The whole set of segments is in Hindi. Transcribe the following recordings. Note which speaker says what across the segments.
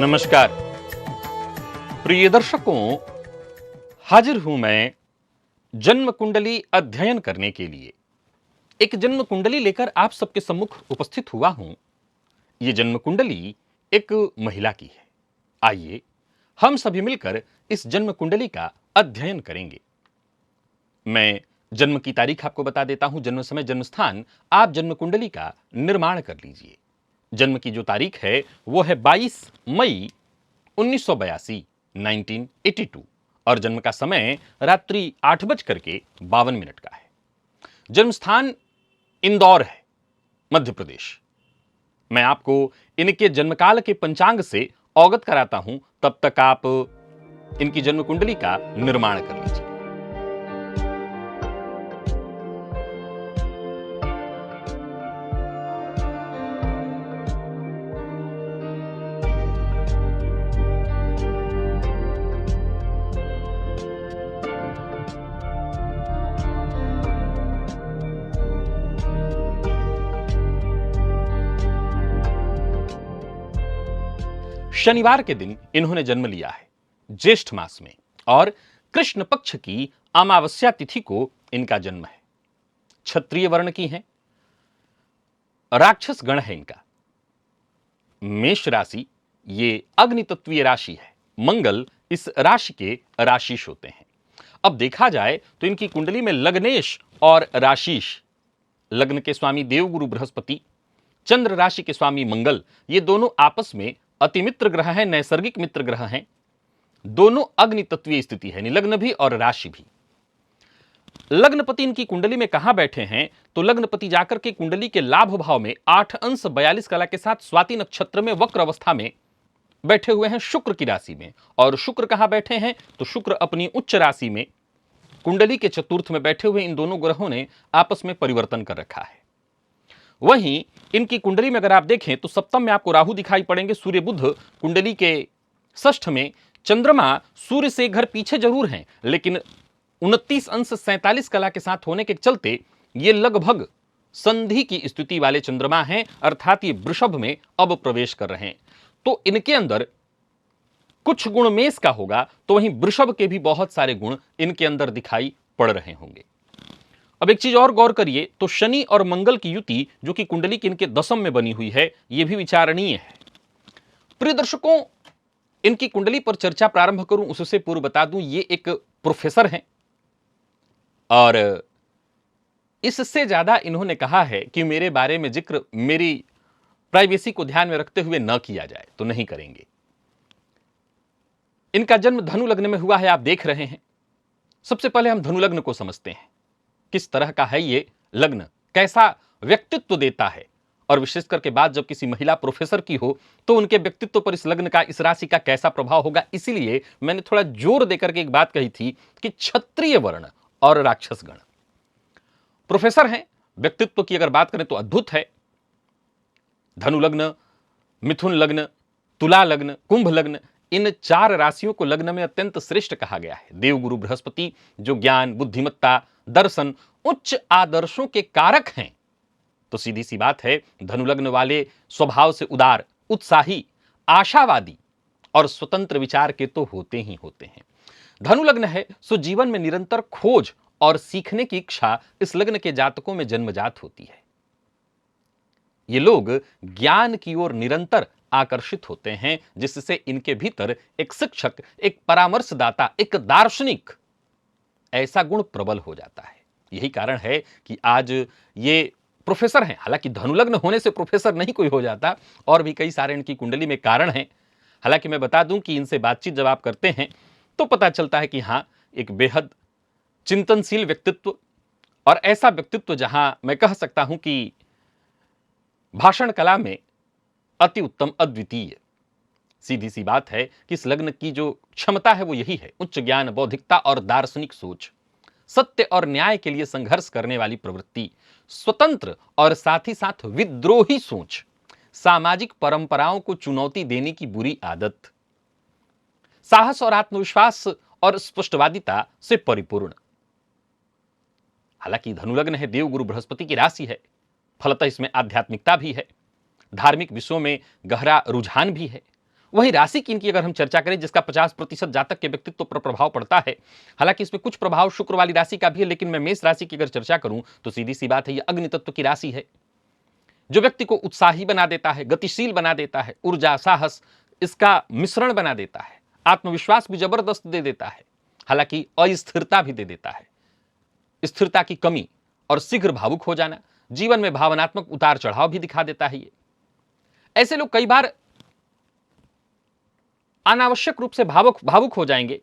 Speaker 1: नमस्कार प्रिय दर्शकों, हाजिर हूं मैं जन्म कुंडली अध्ययन करने के लिए। एक जन्म कुंडली लेकर आप सबके सम्मुख उपस्थित हुआ हूं। यह जन्म कुंडली एक महिला की है। आइए हम सभी मिलकर इस जन्म कुंडली का अध्ययन करेंगे। मैं जन्म की तारीख आपको बता देता हूं, जन्म समय, जन्म स्थान। आप जन्म कुंडली का निर्माण कर लीजिए। जन्म की जो तारीख है वो है 22 मई 1982 1982 और जन्म का समय रात्रि 8:52 का है। जन्म स्थान इंदौर है, मध्य प्रदेश। मैं आपको इनके जन्मकाल के पंचांग से अवगत कराता हूं, तब तक आप इनकी जन्म कुंडली का निर्माण कर लीजिए। शनिवार के दिन इन्होंने जन्म लिया है, ज्येष्ठ मास में, और कृष्ण पक्ष की अमावस्या तिथि को इनका जन्म है। क्षत्रिय वर्ण की हैं, राक्षस गण है इनका। मेष राशि, ये अग्नि तत्वीय राशि है। मंगल इस राशि के राशिश होते हैं। अब देखा जाए तो इनकी कुंडली में लग्नेश और राशिश, लग्न के स्वामी देवगुरु बृहस्पति, चंद्र राशि के स्वामी मंगल, ये दोनों आपस में अति मित्र ग्रह हैं, नैसर्गिक मित्र ग्रह हैं। दोनों अग्नि तत्वीय स्थिति है, लग्न भी और राशि भी। लग्नपति इनकी कुंडली में कहां बैठे हैं तो लग्नपति जाकर के कुंडली के लाभ भाव में 8 अंश 42 कला के साथ स्वाति नक्षत्र में वक्र अवस्था में बैठे हुए हैं, शुक्र की राशि में। और शुक्र कहां बैठे हैं तो शुक्र अपनी उच्च राशि में कुंडली के चतुर्थ में बैठे हुए इन दोनों ग्रहों ने आपस में परिवर्तन कर रखा है। वहीं इनकी कुंडली में अगर आप देखें तो सप्तम में आपको राहु दिखाई पड़ेंगे, सूर्य बुध कुंडली के षष्ठ में, चंद्रमा सूर्य से घर पीछे जरूर हैं, लेकिन 29 अंश 47 कला के साथ होने के चलते ये लगभग संधि की स्थिति वाले चंद्रमा हैं, अर्थात ये वृषभ में अब प्रवेश कर रहे हैं। तो इनके अंदर कुछ गुण मेष का होगा, तो वहीं वृषभ के भी बहुत सारे गुण इनके अंदर दिखाई पड़ रहे होंगे। अब एक चीज और गौर करिए तो शनि और मंगल की युति जो कि कुंडली के इनके दशम में बनी हुई है, यह भी विचारणीय है। प्रिय दर्शकों, इनकी कुंडली पर चर्चा प्रारंभ करूं उससे पूर्व बता दूं, ये एक प्रोफेसर हैं और इससे ज्यादा इन्होंने कहा है कि मेरे बारे में जिक्र मेरी प्राइवेसी को ध्यान में रखते हुए न किया जाए, तो नहीं करेंगे। इनका जन्म धनु लग्न में हुआ है, आप देख रहे हैं। सबसे पहले हम धनु लग्न को समझते हैं, किस तरह का है ये लग्न, कैसा व्यक्तित्व देता है, और विशेष करके बात जब किसी महिला प्रोफेसर की हो तो उनके व्यक्तित्व पर इस लग्न का, इस राशि का कैसा प्रभाव होगा। इसीलिए मैंने थोड़ा जोर देकर के एक बात कही थी कि क्षत्रिय वर्ण और राक्षस गण प्रोफेसर हैं। व्यक्तित्व की अगर बात करें तो अद्भुत है। धनु लग्न, मिथुन लग्न, तुला लग्न, कुंभ लग्न, इन 4 राशियों को लग्न में अत्यंत श्रेष्ठ कहा गया है। देवगुरु बृहस्पति जो ज्ञान, बुद्धिमत्ता, दर्शन, उच्च आदर्शों के कारक हैं, तो सीधी सी बात है धनु लग्न वाले स्वभाव से उदार, उत्साही, आशावादी और स्वतंत्र विचार के तो होते ही होते हैं। धनु लग्न है सो जीवन में निरंतर खोज और सीखने की इच्छा इस लग्न के जातकों में जन्मजात होती है। ये लोग ज्ञान की ओर निरंतर आकर्षित होते हैं, जिससे इनके भीतर एक शिक्षक, एक परामर्शदाता, एक दार्शनिक ऐसा गुण प्रबल हो जाता है। यही कारण है कि आज ये प्रोफेसर हैं। हालांकि धनुलग्न होने से प्रोफेसर नहीं कोई हो जाता, और भी कई सारे इनकी कुंडली में कारण हैं। हालांकि मैं बता दूं कि इनसे बातचीत जब आप करते हैं तो पता चलता है कि हां, एक बेहद चिंतनशील व्यक्तित्व, और ऐसा व्यक्तित्व जहां मैं कह सकता हूं कि भाषण कला में अति उत्तम, अद्वितीय। सीधी सी बात है कि इस लग्न की जो क्षमता है वो यही है, उच्च ज्ञान, बौद्धिकता और दार्शनिक सोच, सत्य और न्याय के लिए संघर्ष करने वाली प्रवृत्ति, स्वतंत्र और साथ ही साथ विद्रोही सोच, सामाजिक परंपराओं को चुनौती देने की बुरी आदत, साहस और आत्मविश्वास और स्पष्टवादिता से परिपूर्ण। हालांकि धनुलग्न है, देवगुरु बृहस्पति की राशि है, फलतः इसमें आध्यात्मिकता भी है, धार्मिक विषयों में गहरा रुझान भी है। वहीं राशि की इनकी अगर हम चर्चा करें, जिसका 50% जातक के व्यक्तित्व पर प्रभाव पड़ता है, हालांकि इसमें कुछ प्रभाव शुक्र वाली राशि का भी है, लेकिन मैं मेष राशि की अगर चर्चा करूं तो सीधी सी बात है, यह अग्नि तत्व की राशि है, जो व्यक्ति को उत्साही बना देता है, गतिशील बना देता है, ऊर्जा साहस इसका मिश्रण बना देता है, आत्मविश्वास भी जबरदस्त दे देता है, हालांकि अस्थिरता भी दे देता है, स्थिरता की कमी और शीघ्र भावुक हो जाना, जीवन में भावनात्मक उतार चढ़ाव भी दिखा देता है। ये ऐसे लोग कई बार अनावश्यक रूप से भावुक हो जाएंगे,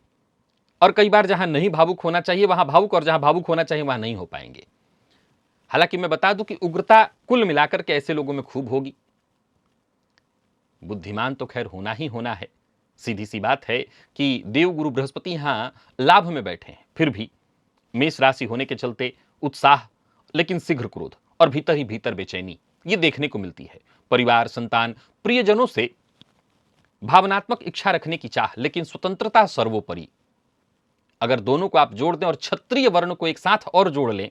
Speaker 1: और कई बार जहां नहीं भावुक होना चाहिए वहां भावुक, और जहां भावुक होना चाहिए वहां नहीं हो पाएंगे। हालांकि मैं बता दूं कि उग्रता कुल मिलाकर के ऐसे लोगों में खूब होगी। बुद्धिमान तो खैर होना ही होना है, सीधी सी बात है कि देवगुरु बृहस्पति यहां लाभ में बैठे हैं, फिर भी मेष राशि होने के चलते उत्साह, लेकिन शीघ्र क्रोध और भीतर ही भीतर बेचैनी ये देखने को मिलती है। परिवार, संतान, प्रियजनों से भावनात्मक इच्छा रखने की चाह, लेकिन स्वतंत्रता सर्वोपरि। अगर दोनों को आप जोड़ दें और क्षत्रिय वर्ण को एक साथ और जोड़ लें,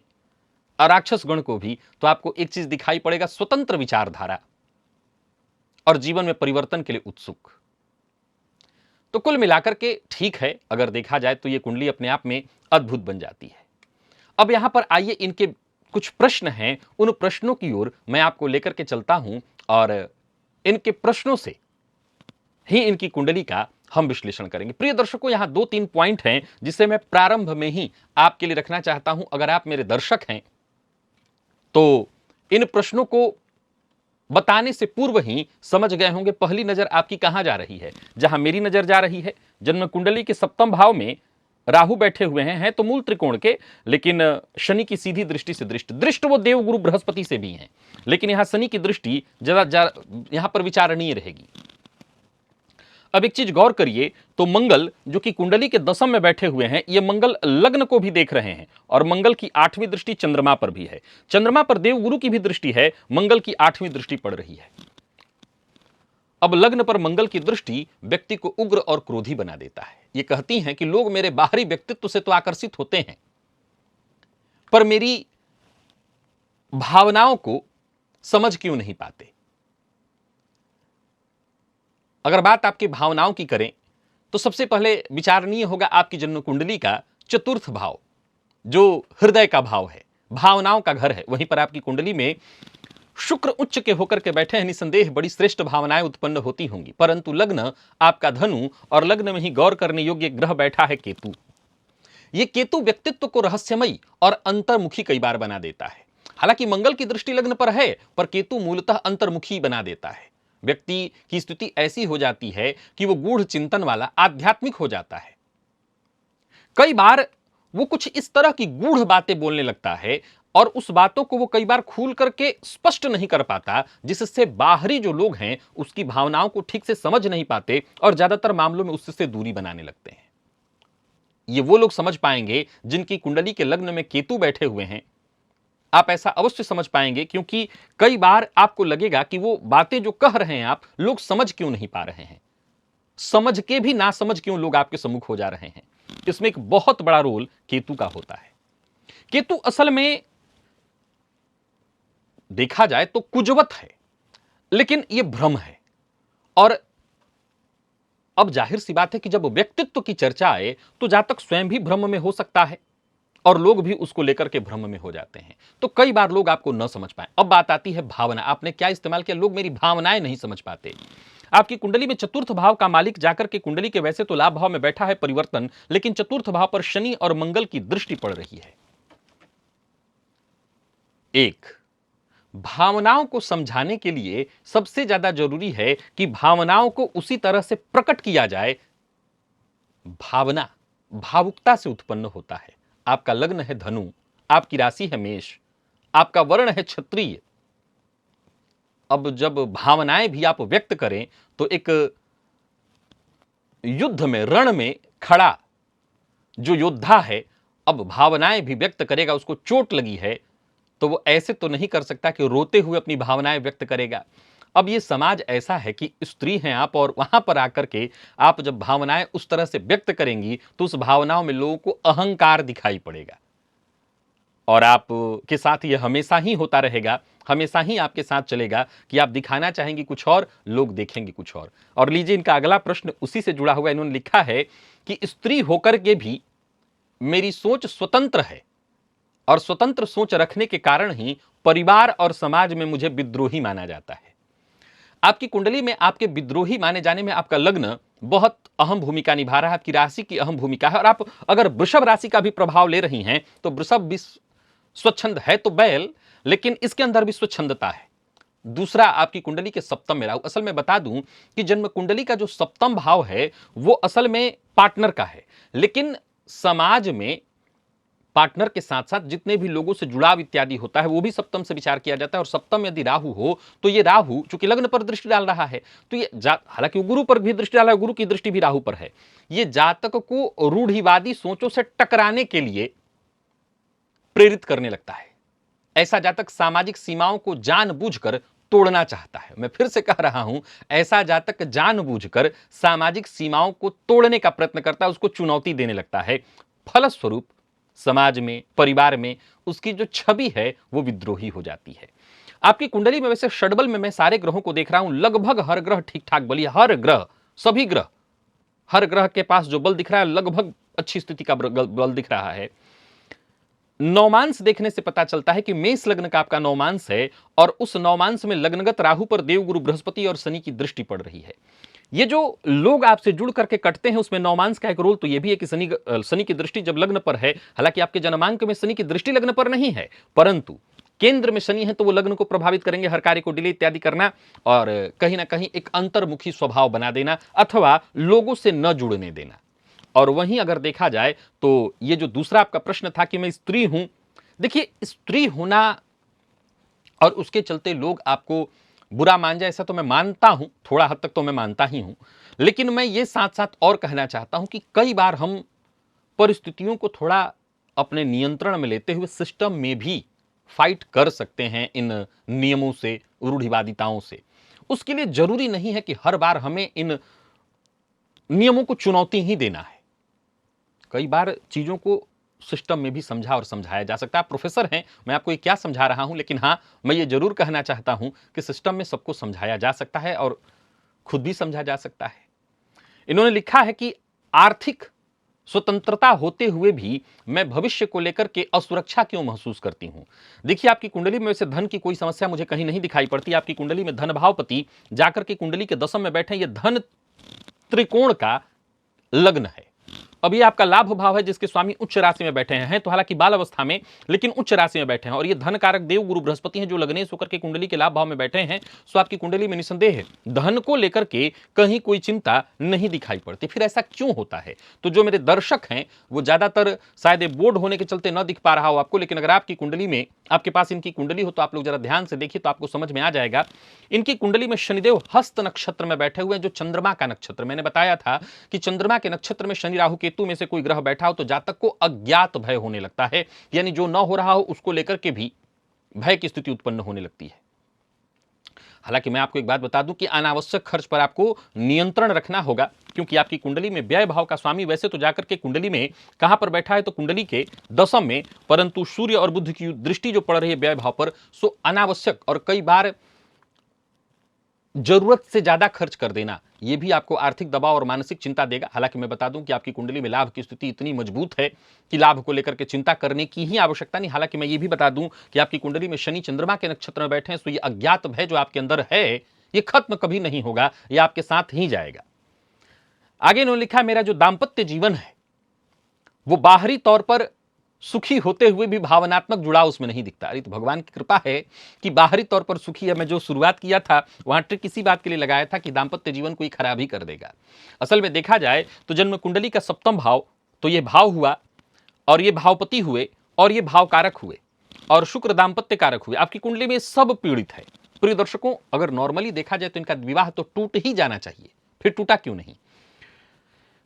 Speaker 1: अराक्षस गण को भी, तो आपको एक चीज दिखाई पड़ेगा, स्वतंत्र विचारधारा और जीवन में परिवर्तन के लिए उत्सुक। तो कुल मिलाकर के ठीक है, अगर देखा जाए तो ये कुंडली अपने आप में अद्भुत बन जाती है। अब यहां पर आइए, इनके कुछ प्रश्न हैं, उन प्रश्नों की ओर मैं आपको लेकर के चलता हूं, और इनके प्रश्नों से ही इनकी कुंडली का हम विश्लेषण करेंगे। प्रिय दर्शकों, यहां 2-3 पॉइंट हैं जिसे मैं प्रारंभ में ही आपके लिए रखना चाहता हूं। अगर आप मेरे दर्शक हैं तो इन प्रश्नों को बताने से पूर्व ही समझ गए होंगे पहली नजर आपकी कहां जा रही है। जहां मेरी नजर जा रही है, जन्म कुंडली के सप्तम भाव में राहु बैठे हुए हैं तो मूल त्रिकोण के, लेकिन शनि की सीधी दृष्टि से दृष्ट वो देवगुरु बृहस्पति से भी हैं, लेकिन यहां शनि की दृष्टि जरा यहां पर विचारणीय रहेगी। अब एक चीज गौर करिए, तो मंगल जो कि कुंडली के दशम में बैठे हुए हैं, ये मंगल लग्न को भी देख रहे हैं, और मंगल की 8वीं दृष्टि चंद्रमा पर भी है। चंद्रमा पर देवगुरु की भी दृष्टि है, मंगल की 8वीं दृष्टि पड़ रही है। अब लग्न पर मंगल की दृष्टि व्यक्ति को उग्र और क्रोधी बना देता है। ये कहती हैं कि लोग मेरे बाहरी व्यक्तित्व से तो आकर्षित होते हैं, पर मेरी भावनाओं को समझ क्यों नहीं पाते। अगर बात आपकी भावनाओं की करें तो सबसे पहले विचारणीय होगा आपकी जन्म कुंडली का चतुर्थ भाव, जो हृदय का भाव है, भावनाओं का घर है। वहीं पर आपकी कुंडली में शुक्र उच्च के होकर के बैठे हैं, निसंदेह बड़ी श्रेष्ठ भावनाएं उत्पन्न होती होंगी, परंतु लग्न आपका धनु, और लग्न में ही गौर करने योग्य ग्रह बैठा है केतु। ये केतु व्यक्तित्व को रहस्यमयी और अंतर्मुखी कई बार बना देता है। हालांकि मंगल की दृष्टि लग्न पर है, पर केतु मूलतः अंतर्मुखी बना देता है। व्यक्ति की स्थिति ऐसी हो जाती है कि वो गूढ़ चिंतन वाला, आध्यात्मिक हो जाता है। कई बार वो कुछ इस तरह की गूढ़ बातें बोलने लगता है, और उस बातों को वो कई बार खुल करके स्पष्ट नहीं कर पाता, जिससे बाहरी जो लोग हैं उसकी भावनाओं को ठीक से समझ नहीं पाते, और ज्यादातर मामलों में उससे दूरी बनाने लगते हैं। ये वो लोग समझ पाएंगे जिनकी कुंडली के लग्न में केतु बैठे हुए हैं। आप ऐसा अवश्य समझ पाएंगे, क्योंकि कई बार आपको लगेगा कि वो बातें जो कह रहे हैं आप, लोग समझ क्यों नहीं पा रहे हैं, समझ के भी ना समझ क्यों लोग आपके सम्मुख हो जा रहे हैं। इसमें एक बहुत बड़ा रोल केतु का होता है। केतु असल में देखा जाए तो कुजवत है, लेकिन यह भ्रम है। और अब जाहिर सी बात है कि जब व्यक्तित्व की चर्चा आए तो जातक स्वयं भी भ्रम में हो सकता है, और लोग भी उसको लेकर के भ्रम में हो जाते हैं। तो कई बार लोग आपको न समझ पाए। अब बात आती है भावना, आपने क्या इस्तेमाल किया, लोग मेरी भावनाएं नहीं समझ पाते। आपकी कुंडली में चतुर्थ भाव का मालिक जाकर के कुंडली के वैसे तो लाभ भाव में बैठा है परिवर्तन, लेकिन चतुर्थ भाव पर शनि और मंगल की दृष्टि पड़ रही है। एक, भावनाओं को समझाने के लिए सबसे ज्यादा जरूरी है कि भावनाओं को उसी तरह से प्रकट किया जाए। भावना भावुकता से उत्पन्न होता है। आपका लग्न है धनु, आपकी राशि है मेष, आपका वर्ण है क्षत्रिय। अब जब भावनाएं भी आप व्यक्त करें तो एक युद्ध में, रण में खड़ा जो योद्धा है, अब भावनाएं भी व्यक्त करेगा, उसको चोट लगी है तो वो ऐसे तो नहीं कर सकता कि रोते हुए अपनी भावनाएं व्यक्त करेगा। अब ये समाज ऐसा है कि स्त्री हैं आप, और वहां पर आकर के आप जब भावनाएं उस तरह से व्यक्त करेंगी तो उस भावनाओं में लोगों को अहंकार दिखाई पड़ेगा। और आप के साथ ये हमेशा ही होता रहेगा, हमेशा ही आपके साथ चलेगा कि आप दिखाना चाहेंगे कुछ और, लोग देखेंगे कुछ और लीजिए इनका अगला प्रश्न उसी से जुड़ा हुआ। इन्होंने लिखा है कि स्त्री होकर के भी मेरी सोच स्वतंत्र है और स्वतंत्र सोच रखने के कारण ही परिवार और समाज में मुझे विद्रोही माना जाता है। आपकी कुंडली में आपके विद्रोही माने जाने में आपका लग्न बहुत अहम भूमिका निभा रहा है, आपकी राशि की अहम भूमिका है। और आप अगर वृषभ राशि का भी प्रभाव ले रही हैं तो वृषभ भी स्वच्छंद है तो बैल, लेकिन इसके अंदर भी स्वच्छंदता है। दूसरा, आपकी कुंडली के सप्तम में राहु। असल में बता दूं कि जन्म कुंडली का जो सप्तम भाव है वो असल में पार्टनर का है, लेकिन समाज में पार्टनर के साथ साथ जितने भी लोगों से जुड़ाव इत्यादि होता है वो भी सप्तम से विचार किया जाता है। और सप्तम यदि राहु हो तो ये राहु चूंकि लग्न पर दृष्टि डाल रहा है तो ये हालांकि वो गुरु पर भी दृष्टि डाल रहा है, गुरु की दृष्टि भी राहु पर है, ये जातक को रूढ़िवादी सोचों से टकराने के लिए प्रेरित करने लगता है। ऐसा जातक सामाजिक सीमाओं को जानबूझकर तोड़ना चाहता है। मैं फिर से कह रहा हूं, ऐसा जातक जानबूझकर सामाजिक सीमाओं को तोड़ने का प्रयत्न करता है, उसको चुनौती देने लगता है। फलस्वरूप समाज में, परिवार में उसकी जो छवि है वो विद्रोही हो जाती है। आपकी कुंडली में वैसे षडबल में मैं सारे ग्रहों को देख रहा हूं, लगभग हर ग्रह ठीक ठाक बली, हर ग्रह, सभी ग्रह, हर ग्रह के पास जो बल दिख रहा है लगभग अच्छी स्थिति का बल दिख रहा है। नौमांस देखने से पता चलता है कि मेष लग्न का आपका नौमांस है और उस नौमांस में लग्नगत राहु पर देवगुरु बृहस्पति और शनि की दृष्टि पड़ रही है। ये जो लोग आपसे जुड़ करके कटते हैं उसमें नौमांस का एक रोल तो ये भी है कि शनि की दृष्टि जब लग्न पर है, हालांकि आपके जन्मांक में शनि की दृष्टि लग्न पर नहीं है, परंतु केंद्र में शनि है तो वो लग्न को प्रभावित करेंगे, हर कार्य को डिले इत्यादि करना और कहीं ना कहीं एक अंतर्मुखी स्वभाव बना देना अथवा लोगों से न जुड़ने देना। और वहीं अगर देखा जाए तो ये जो दूसरा आपका प्रश्न था कि मैं स्त्री हूं, देखिए स्त्री होना और उसके चलते लोग आपको बुरा मान जाए ऐसा तो मैं मानता हूं, थोड़ा हद तक तो मैं मानता ही हूं, लेकिन मैं ये साथ साथ और कहना चाहता हूं कि कई बार हम परिस्थितियों को थोड़ा अपने नियंत्रण में लेते हुए सिस्टम में भी फाइट कर सकते हैं इन नियमों से, रूढ़िवादिताओं से। उसके लिए जरूरी नहीं है कि हर बार हमें इन नियमों को चुनौती ही देना है। कई बार चीजों को सिस्टम में भी समझा और समझाया जा सकता है। आप प्रोफेसर हैं, मैं आपको ये क्या समझा रहा हूं, लेकिन हां मैं ये जरूर कहना चाहता हूं कि सिस्टम में सबको समझाया जा सकता है और खुद भी समझा जा सकता है। इन्होंने लिखा है कि आर्थिक स्वतंत्रता होते हुए भी मैं भविष्य को लेकर के असुरक्षा क्यों महसूस करती हूं। देखिए आपकी कुंडली में वैसे धन की कोई समस्या मुझे कहीं नहीं दिखाई पड़ती। आपकी कुंडली में धन भावपति जाकर के कुंडली के दशम में बैठे, ये धन त्रिकोण का लग्न है। अब ये आपका लाभ भाव है जिसके स्वामी उच्च राशि में बैठे हैं, तो हालांकि बाल अवस्था में लेकिन उच्च राशि में बैठे हैं और ये धन कारक देव गुरु बृहस्पति हैं जो लग्नेश होकर के कुंडली के लाभ भाव में बैठे हैं। सो आपकी कुंडली में निसंदेह धन को लेकर के कहीं कोई चिंता नहीं दिखाई पड़ती। फिर ऐसा क्यों होता है? तो जो मेरे दर्शक हैं वो ज्यादातर शायद बोर्ड होने के चलते न दिख पा रहा हो आपको, लेकिन अगर आपकी कुंडली में, आपके पास इनकी कुंडली हो तो आप लोग जरा ध्यान से देखिए तो आपको समझ में आ जाएगा। इनकी कुंडली में शनिदेव हस्त नक्षत्र में बैठे हुए हैं जो चंद्रमा का नक्षत्र। मैंने बताया था कि चंद्रमा के नक्षत्र में शनि राहु केतु में से कोई ग्रह बैठा हो तो जातक को अज्ञात भय होने लगता है, यानी जो न हो रहा हो उसको लेकर के भी भय की स्थिति उत्पन्न होने लगती है। हालांकि मैं आपको एक बात बता दूं कि अनावश्यक खर्च पर आपको नियंत्रण रखना होगा, क्योंकि आपकी कुंडली में व्यय भाव का स्वामी वैसे तो जाकर के कुंडली में कहां पर बैठा है तो कुंडली के दशम में, परंतु सूर्य और बुध की दृष्टि जो पड़ रही है व्यय भाव पर, सो अनावश्यक और कई बार जरूरत से ज्यादा खर्च कर देना यह भी आपको आर्थिक दबाव और मानसिक चिंता देगा। हालांकि मैं बता दूं कि आपकी कुंडली में लाभ की स्थिति इतनी मजबूत है कि लाभ को लेकर के चिंता करने की ही आवश्यकता नहीं। हालांकि मैं ये भी बता दूं कि आपकी कुंडली में शनि चंद्रमा के नक्षत्र में बैठे हैं, तो ये अज्ञात भय जो आपके अंदर है ये खत्म कभी नहीं होगा, ये आपके साथ ही जाएगा। आगे इन्होंने लिखा, मेरा जो दाम्पत्य जीवन है वो बाहरी तौर पर सुखी होते हुए भी भावनात्मक जुड़ाव उसमें नहीं दिखता। अरे तो भगवान की कृपा है कि बाहरी तौर पर सुखी है। मैं जो शुरुआत किया था वहां ट्रिक इसी बात के लिए लगाया था कि दाम्पत्य जीवन कोई खराब ही कर देगा। असल में देखा जाए तो जन्म कुंडली का सप्तम भाव तो ये भाव हुआ और ये भावपति हुए और ये भाव कारक हुए और शुक्र दाम्पत्य कारक हुए। आपकी कुंडली में सब पीड़ित है। प्रिय दर्शकों, अगर नॉर्मली देखा जाए तो इनका विवाह तो टूट ही जाना चाहिए, फिर टूटा क्यों नहीं।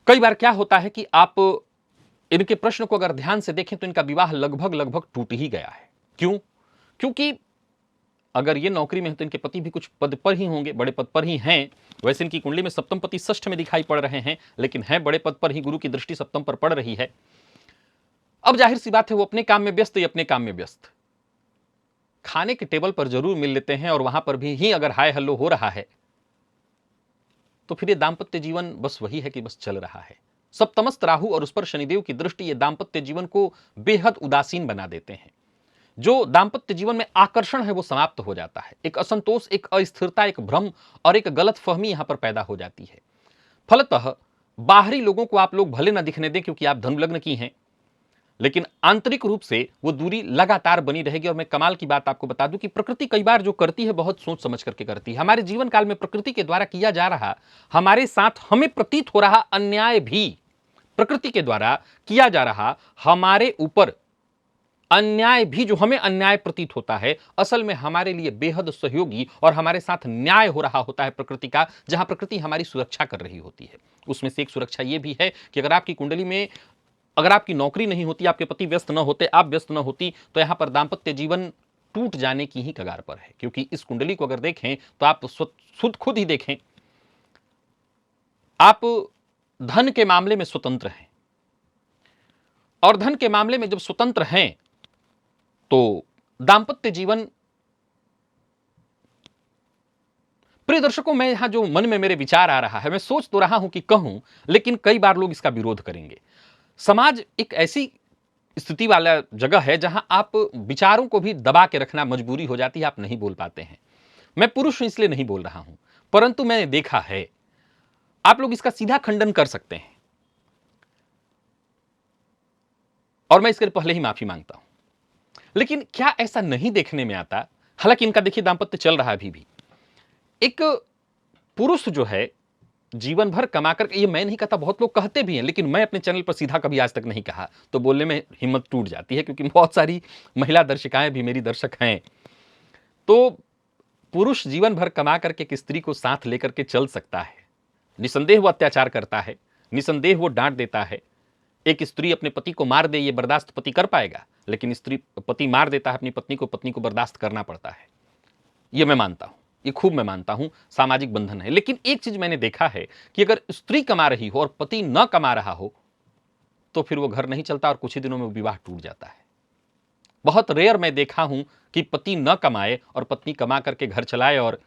Speaker 1: कई बार क्या होता है कि आप इनके प्रश्न को अगर ध्यान से देखें तो इनका विवाह लगभग टूट ही गया है। क्यों? क्योंकि अगर ये नौकरी में है तो इनके पति भी कुछ पद पर ही होंगे, बड़े पद पर ही हैं। वैसे इनकी कुंडली में सप्तम पति षष्ठ में दिखाई पड़ रहे हैं, लेकिन है बड़े पद पर ही, गुरु की दृष्टि सप्तम पर पड़ रही है। अब जाहिर सी बात है वो अपने काम में व्यस्त, ये अपने काम में व्यस्त, खाने के टेबल पर जरूर मिल लेते हैं और वहां पर भी ही अगर हाय हल्लो हो रहा है तो फिर ये दाम्पत्य जीवन बस वही है कि बस चल रहा है। सप्तमस्त राहु और उस पर शनिदेव की दृष्टि ये दाम्पत्य जीवन को बेहद उदासीन बना देते हैं। जो दाम्पत्य जीवन में आकर्षण है वो समाप्त हो जाता है, एक असंतोष, एक अस्थिरता, एक भ्रम और एक गलत फहमी यहां पर पैदा हो जाती है। फलतः बाहरी लोगों को आप लोग भले न दिखने दें क्योंकि आप धनु लग्न की हैं, लेकिन आंतरिक रूप से वो दूरी लगातार बनी रहेगी। और मैं कमाल की बात आपको बता दूं कि प्रकृति कई बार जो करती है बहुत सोच समझ करके करती है। हमारे जीवन काल में प्रकृति के द्वारा किया जा रहा, हमारे साथ हमें प्रतीत हो रहा अन्याय भी प्रकृति के द्वारा किया जा रहा हमारे ऊपर अन्याय भी, जो हमें अन्याय प्रतीत होता है, असल में हमारे लिए बेहद सहयोगी और हमारे साथ न्याय हो रहा होता है प्रकृति का, जहां प्रकृति हमारी सुरक्षा कर रही होती है। उसमें से एक सुरक्षा यह भी है कि अगर आपकी कुंडली में, अगर आपकी नौकरी नहीं होती, आपके पति व्यस्त न होते, आप व्यस्त न होती, तो यहां पर दाम्पत्य जीवन टूट जाने की ही कगार पर है। क्योंकि इस कुंडली को अगर देखें तो आप खुद ही देखें, आप धन के मामले में स्वतंत्र हैं, और धन के मामले में जब स्वतंत्र हैं तो दाम्पत्य जीवन, प्रिय दर्शकों, मैं यहां जो मन में मेरे विचार आ रहा है, मैं सोच तो रहा हूं कि कहूं, लेकिन कई बार लोग इसका विरोध करेंगे। समाज एक ऐसी स्थिति वाला जगह है जहां आप विचारों को भी दबा के रखना मजबूरी हो जाती है, आप नहीं बोल पाते हैं। मैं पुरुष हूं इसलिए नहीं बोल रहा हूं, परंतु मैंने देखा है, आप लोग इसका सीधा खंडन कर सकते हैं और मैं इसके पहले ही माफी मांगता हूं। लेकिन क्या ऐसा नहीं देखने में आता, हालांकि इनका देखिए दाम्पत्य चल रहा है अभी भी, एक पुरुष जो है जीवन भर कमा कर, ये मैं नहीं कहता, बहुत लोग कहते भी हैं, लेकिन मैं अपने चैनल पर सीधा कभी आज तक नहीं कहा, तो बोलने में हिम्मत टूट जाती है क्योंकि बहुत सारी महिला दर्शिकाएं भी मेरी दर्शक हैं। तो पुरुष जीवन भर कमा करके एक स्त्री को साथ लेकर के चल सकता है, निसंदेह वो अत्याचार करता है, निसंदेह वो डांट देता है। एक स्त्री अपने पति को मार दे, ये बर्दाश्त पति कर पाएगा, लेकिन पति मार देता है अपनी पत्नी को बर्दाश्त करना पड़ता है। ये मैं मानता हूं, ये खूब मैं मानता हूं, सामाजिक बंधन है। लेकिन एक चीज मैंने देखा है कि अगर स्त्री कमा रही हो और पति न कमा रहा हो तो फिर वो घर नहीं चलता और कुछ ही दिनों में विवाह टूट जाता है। बहुत रेयर मैं देखा हूं कि पति न कमाए और पत्नी कमा करके घर चलाए और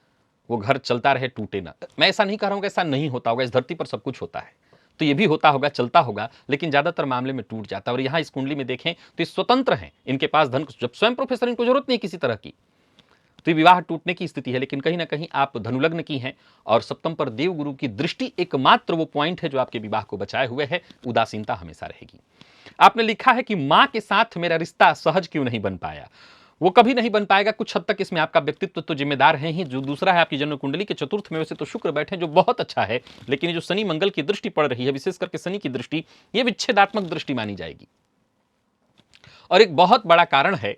Speaker 1: वो घर चलता रहे, टूटे ना। मैं ऐसा नहीं कह रहा हूं कि ऐसा नहीं होता होगा, इस धरती पर सब कुछ होता है, तो ये भी होता होगा, चलता होगा, लेकिन ज्यादातर मामले में टूट जाता है। और यहां इस कुंडली में देखें तो ये स्वतंत्र हैं, इनके पास धन, जब स्वयं प्रोफेसर, इनको जरूरत नहीं किसी तरह की, तो विवाह टूटने की स्थिति है। लेकिन कहीं ना कहीं आप धनुलग्न की हैं और सप्तम पर देवगुरु की दृष्टि एकमात्र वो पॉइंट है जो आपके विवाह को बचाए हुए है। उदासीनता हमेशा रहेगी। आपने लिखा है कि मां के साथ मेरा रिश्ता सहज क्यों नहीं बन पाया। वो कभी नहीं बन पाएगा, कुछ हद तक इसमें आपका व्यक्तित्व तो जिम्मेदार है ही। जो दूसरा है आपकी जन्म कुंडली के चतुर्थ में वैसे तो शुक्र बैठे जो बहुत अच्छा है, लेकिन जो शनि मंगल की दृष्टि पड़ रही है, विशेष करके शनि की दृष्टि, ये विच्छेदात्मक दृष्टि मानी जाएगी। और एक बहुत बड़ा कारण है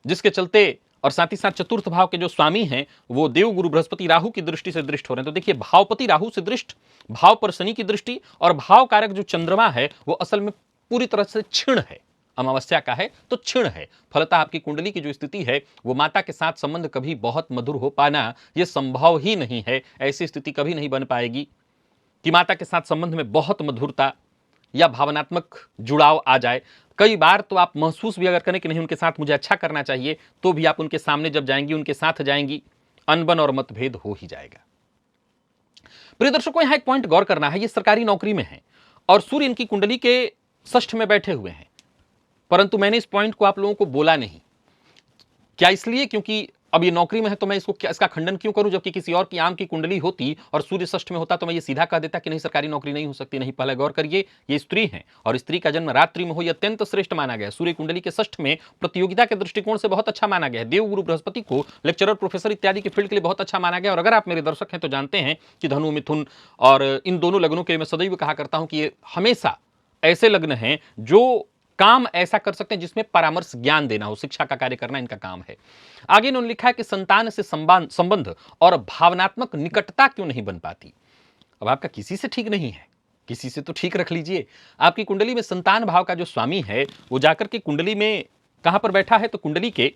Speaker 1: जिसके चलते, और साथ ही साथ चतुर्थ भाव के जो स्वामी हैं वो देवगुरु बृहस्पति राहु की दृष्टि से दृष्ट हो रहे हैं। तो देखिए, भावपति राहु से दृष्ट, भाव पर शनि की दृष्टि, और भाव कारक जो चंद्रमा है वो असल में पूरी तरह से क्षीण है, अमावस्या का है तो क्षीण है। फलतः आपकी कुंडली की जो स्थिति है वो माता के साथ संबंध कभी बहुत मधुर हो पाना ये संभव ही नहीं है। ऐसी स्थिति कभी नहीं बन पाएगी कि माता के साथ संबंध में बहुत मधुरता या भावनात्मक जुड़ाव आ जाए। कई बार तो आप महसूस भी अगर करें कि नहीं उनके साथ मुझे अच्छा करना चाहिए, तो भी आप उनके सामने जब जाएंगी, उनके साथ जाएंगी, अनबन और मतभेद हो ही जाएगा। प्रिय दर्शकों, यहां एक पॉइंट गौर करना है, ये सरकारी नौकरी में है और सूर्य इनकी कुंडली के षष्ठ में बैठे हुए हैं, परंतु मैंने इस पॉइंट को आप लोगों को बोला नहीं। क्या इसलिए क्योंकि अब ये नौकरी में है तो मैं इसका खंडन क्यों करूं, जबकि किसी और की आम की कुंडली होती और सूर्य षष्ठ में होता तो मैं ये सीधा कह देता कि नहीं, सरकारी नौकरी नहीं हो सकती। नहीं, पहले गौर करिए, ये स्त्री है और स्त्री का जन्म रात्रि में हो, यह अत्यंत श्रेष्ठ माना गया। सूर्य कुंडली के षष्ठ में प्रतियोगिता के दृष्टिकोण से बहुत अच्छा माना गया है। देवगुरु बृहस्पति को लेक्चरर, प्रोफेसर इत्यादि के फील्ड के लिए बहुत अच्छा माना गया। और अगर आप मेरे दर्शक हैं तो जानते हैं कि धनु, मिथुन और इन दोनों लग्नों के मैं सदैव कहा करता हूं कि ये हमेशा ऐसे लग्न हैं जो काम ऐसा कर सकते हैं जिसमें परामर्श ज्ञान देना हो, शिक्षा का कार्य करना इनका काम है। आगे इन्होंने लिखा है कि संतान से संबंध और भावनात्मक निकटता क्यों नहीं बन पाती। अब आपका किसी से ठीक नहीं है, किसी से तो ठीक रख लीजिए। आपकी कुंडली में संतान भाव का जो स्वामी है वो जाकर के कुंडली में कहां पर बैठा है, तो कुंडली के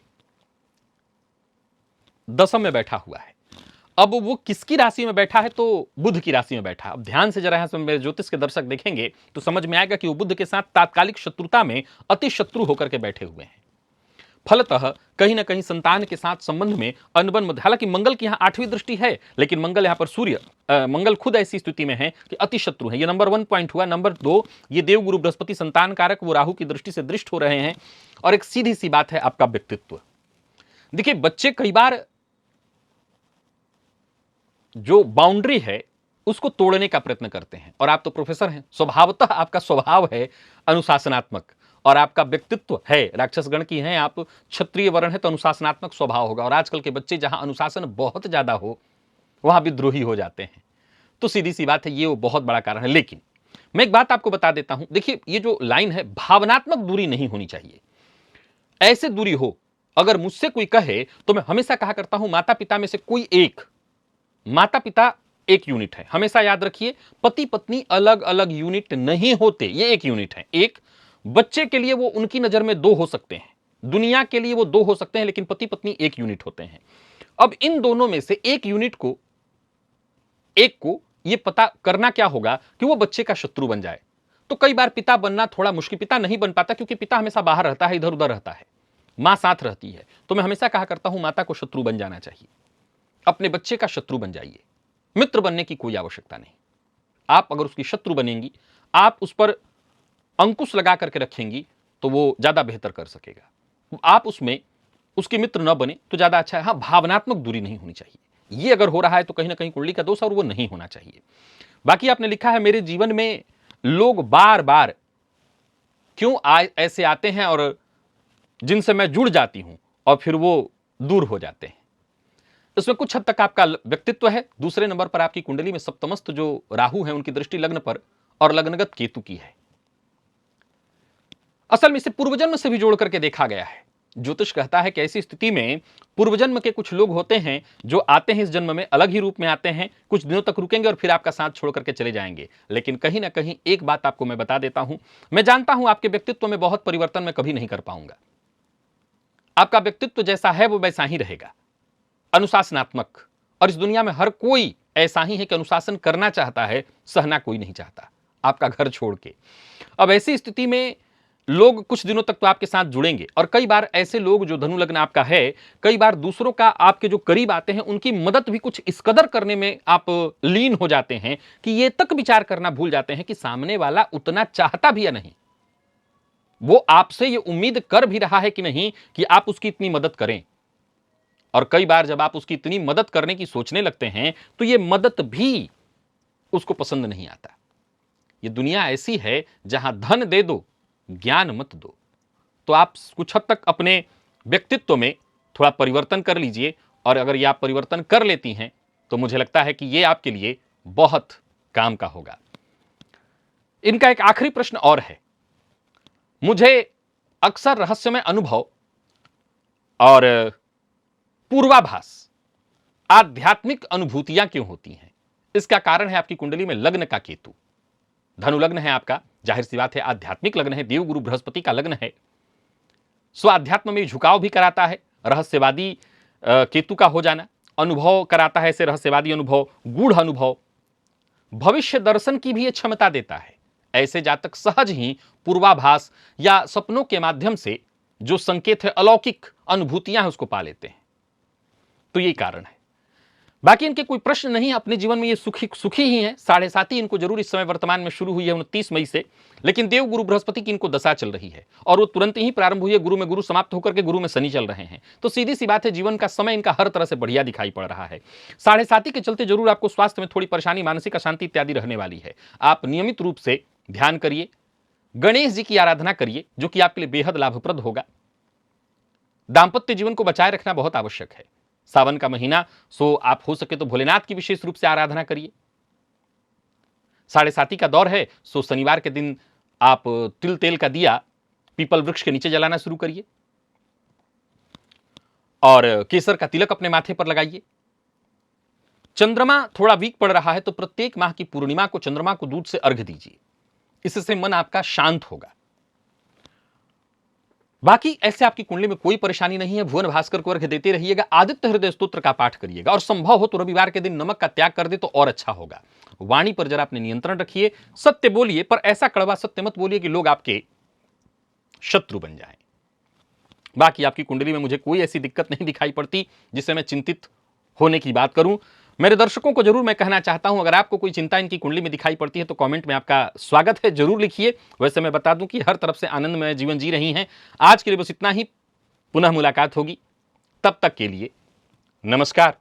Speaker 1: दसम में बैठा हुआ है। अब वो किसकी राशि में बैठा है? तो बुध की राशि में बैठा। अब ध्यान से जरा यहाँ मेरे ज्योतिष के दर्शक देखेंगे तो समझ में आएगा कि वो बुध के साथ तात्कालिक शत्रुता में अति शत्रु होकर के बैठे हुए हैं। फलतः कहीं ना कहीं संतान के साथ संबंध में अनबन मध्य। हालांकि मंगल की यहाँ 8वीं दृष्टि है, लेकिन मंगल यहाँ पर सूर्य मंगल खुद ऐसी स्थिति में है कि अति शत्रु है। ये नंबर 1 पॉइंट हुआ। नंबर 2, ये देवगुरु बृहस्पति संतान कारक, वो राहु की दृष्टि से दृष्ट हो रहे हैं। और एक सीधी सी बात है, आपका व्यक्तित्व। देखिए, बच्चे कई बार जो बाउंड्री है उसको तोड़ने का प्रयत्न करते हैं, और आप तो प्रोफेसर हैं, स्वभावतः आपका स्वभाव है अनुशासनात्मक, और आपका व्यक्तित्व है राक्षस गण की हैं आप, क्षत्रिय वर्ण है, तो अनुशासनात्मक स्वभाव होगा। और आजकल के बच्चे जहां अनुशासन बहुत ज्यादा हो वहां विद्रोही हो जाते हैं। तो सीधी सी बात है, ये वो बहुत बड़ा कारण है। लेकिन मैं एक बात आपको बता देता हूं, देखिए ये जो लाइन है, भावनात्मक दूरी नहीं होनी चाहिए। ऐसे दूरी हो, अगर मुझसे कोई कहे तो मैं हमेशा कहा करता हूं, माता पिता में से कोई एक, माता पिता एक यूनिट है। हमेशा याद रखिए, पति पत्नी अलग अलग यूनिट नहीं होते, ये एक यूनिट है। एक बच्चे के लिए वो उनकी नजर में 2 हो सकते हैं, दुनिया के लिए वो 2 हो सकते हैं, लेकिन पति पत्नी एक यूनिट होते हैं। अब इन दोनों में से एक यूनिट को, एक को ये पता करना क्या होगा कि वो बच्चे का शत्रु बन जाए। तो कई बार पिता बनना थोड़ा मुश्किल, पिता नहीं बन पाता क्योंकि पिता हमेशा बाहर रहता है, इधर उधर रहता है, मां साथ रहती है। तो मैं हमेशा कहा करता हूं, माता को शत्रु बन जाना चाहिए, अपने बच्चे का शत्रु बन जाइए। मित्र बनने की कोई आवश्यकता नहीं। आप अगर उसकी शत्रु बनेंगी, आप उस पर अंकुश लगा करके रखेंगी, तो वो ज्यादा बेहतर कर सकेगा। आप उसमें उसके मित्र न बने तो ज्यादा अच्छा है। हाँ, भावनात्मक दूरी नहीं होनी चाहिए। ये अगर हो रहा है तो कहीं ना कहीं कुंडली का दोष, और वो नहीं होना चाहिए। बाकी आपने लिखा है, मेरे जीवन में लोग बार बार क्यों ऐसे आते हैं और जिनसे मैं जुड़ जाती हूं और फिर वो दूर हो जाते हैं। इसमें कुछ हद तक आपका व्यक्तित्व है। दूसरे नंबर पर आपकी कुंडली में सप्तमस्थ जो राहु है, उनकी दृष्टि लग्न पर और लग्नगत केतु की है। असल में इसे पूर्वजन्म से भी जोड़ करके देखा गया है। ज्योतिष कहता है कि ऐसी स्थिति में पूर्वजन्म के कुछ लोग होते हैं जो आते हैं इस जन्म में, अलग ही रूप में आते हैं, कुछ दिनों तक रुकेंगे और फिर आपका साथ छोड़ करके चले जाएंगे। लेकिन कहीं ना कहीं एक बात आपको मैं बता देता हूं, मैं जानता हूं आपके व्यक्तित्व में बहुत परिवर्तन मैं कभी नहीं कर पाऊंगा। आपका व्यक्तित्व जैसा है वो वैसा ही रहेगा, अनुशासनात्मक। और इस दुनिया में हर कोई ऐसा ही है कि अनुशासन करना चाहता है, सहना कोई नहीं चाहता, आपका घर छोड़ के। अब ऐसी स्थिति में लोग कुछ दिनों तक तो आपके साथ जुड़ेंगे, और कई बार ऐसे लोग जो धनु लग्न आपका है, कई बार दूसरों का, आपके जो करीब आते हैं उनकी मदद भी कुछ इस कदर करने में आप लीन हो जाते हैं कि ये तक विचार करना भूल जाते हैं कि सामने वाला उतना चाहता भी या नहीं, वो आपसे ये उम्मीद कर भी रहा है कि नहीं कि आप उसकी इतनी मदद करें। और कई बार जब आप उसकी इतनी मदद करने की सोचने लगते हैं तो ये मदद भी उसको पसंद नहीं आता। ये दुनिया ऐसी है जहां धन दे दो, ज्ञान मत दो। तो आप कुछ हद तक अपने व्यक्तित्व में थोड़ा परिवर्तन कर लीजिए, और अगर ये आप परिवर्तन कर लेती हैं तो मुझे लगता है कि ये आपके लिए बहुत काम का होगा। इनका एक आखिरी प्रश्न और है, मुझे अक्सर रहस्यमय अनुभव और पूर्वाभास, आध्यात्मिक अनुभूतियां क्यों होती हैं? इसका कारण है आपकी कुंडली में लग्न का केतु। धनु लग्न है आपका, जाहिर सी बात है आध्यात्मिक लग्न है, देवगुरु बृहस्पति का लग्न है, स्वाध्यात्म में झुकाव भी कराता है। रहस्यवादी केतु का हो जाना अनुभव कराता है, ऐसे रहस्यवादी अनुभव, गूढ़ अनुभव, भविष्य दर्शन की भी ये क्षमता देता है। ऐसे जातक सहज ही पूर्वाभास या सपनों के माध्यम से जो संकेत है, अलौकिक अनुभूतियां हैं, उसको पा लेते हैं। तो यही कारण है। बाकी इनके कोई प्रश्न नहीं है, अपने जीवन में ये सुखी ही हैं। 7.5 इनको जरूर इस समय वर्तमान में शुरू हुई है 29 मई से, लेकिन देव गुरु बृहस्पति की इनको दशा चल रही है और वो तुरंत ही प्रारंभ हुई है। गुरु में गुरु समाप्त होकर के गुरु में शनि चल रहे हैं। तो सीधी सी बात है, जीवन का समय इनका हर तरह से बढ़िया दिखाई पड़ रहा है। 7.5 के चलते जरूर आपको स्वास्थ्य में थोड़ी परेशानी, मानसिक अशांति इत्यादि रहने वाली है। आप नियमित रूप से ध्यान करिए, गणेश जी की आराधना करिए, जो कि आपके लिए बेहद लाभप्रद होगा। दाम्पत्य जीवन को बचाए रखना बहुत आवश्यक है। सावन का महीना, सो आप हो सके तो भोलेनाथ की विशेष रूप से आराधना करिए। 7.5 का दौर है, सो शनिवार के दिन आप तिल तेल का दिया पीपल वृक्ष के नीचे जलाना शुरू करिए और केसर का तिलक अपने माथे पर लगाइए। चंद्रमा थोड़ा वीक पड़ रहा है तो प्रत्येक माह की पूर्णिमा को चंद्रमा को दूध से अर्घ्य दीजिए, इससे मन आपका शांत होगा। बाकी ऐसे आपकी कुंडली में कोई परेशानी नहीं है। भुवन भास्कर को अर्घ्य देते रहिएगा, आदित्य हृदय स्तोत्र का पाठ करिएगा, और संभव हो तो रविवार के दिन नमक का त्याग कर दे तो और अच्छा होगा। वाणी पर जरा अपने नियंत्रण रखिए, सत्य बोलिए, पर ऐसा कड़वा सत्य मत बोलिए कि लोग आपके शत्रु बन जाएं। बाकी आपकी कुंडली में मुझे कोई ऐसी दिक्कत नहीं दिखाई पड़ती जिससे मैं चिंतित होने की बात करूं। मेरे दर्शकों को जरूर मैं कहना चाहता हूं, अगर आपको कोई चिंता इनकी कुंडली में दिखाई पड़ती है तो कमेंट में आपका स्वागत है, जरूर लिखिए। वैसे मैं बता दूं कि हर तरफ से आनंदमय जीवन जी रही हैं। आज के लिए बस इतना ही, पुनः मुलाकात होगी, तब तक के लिए नमस्कार।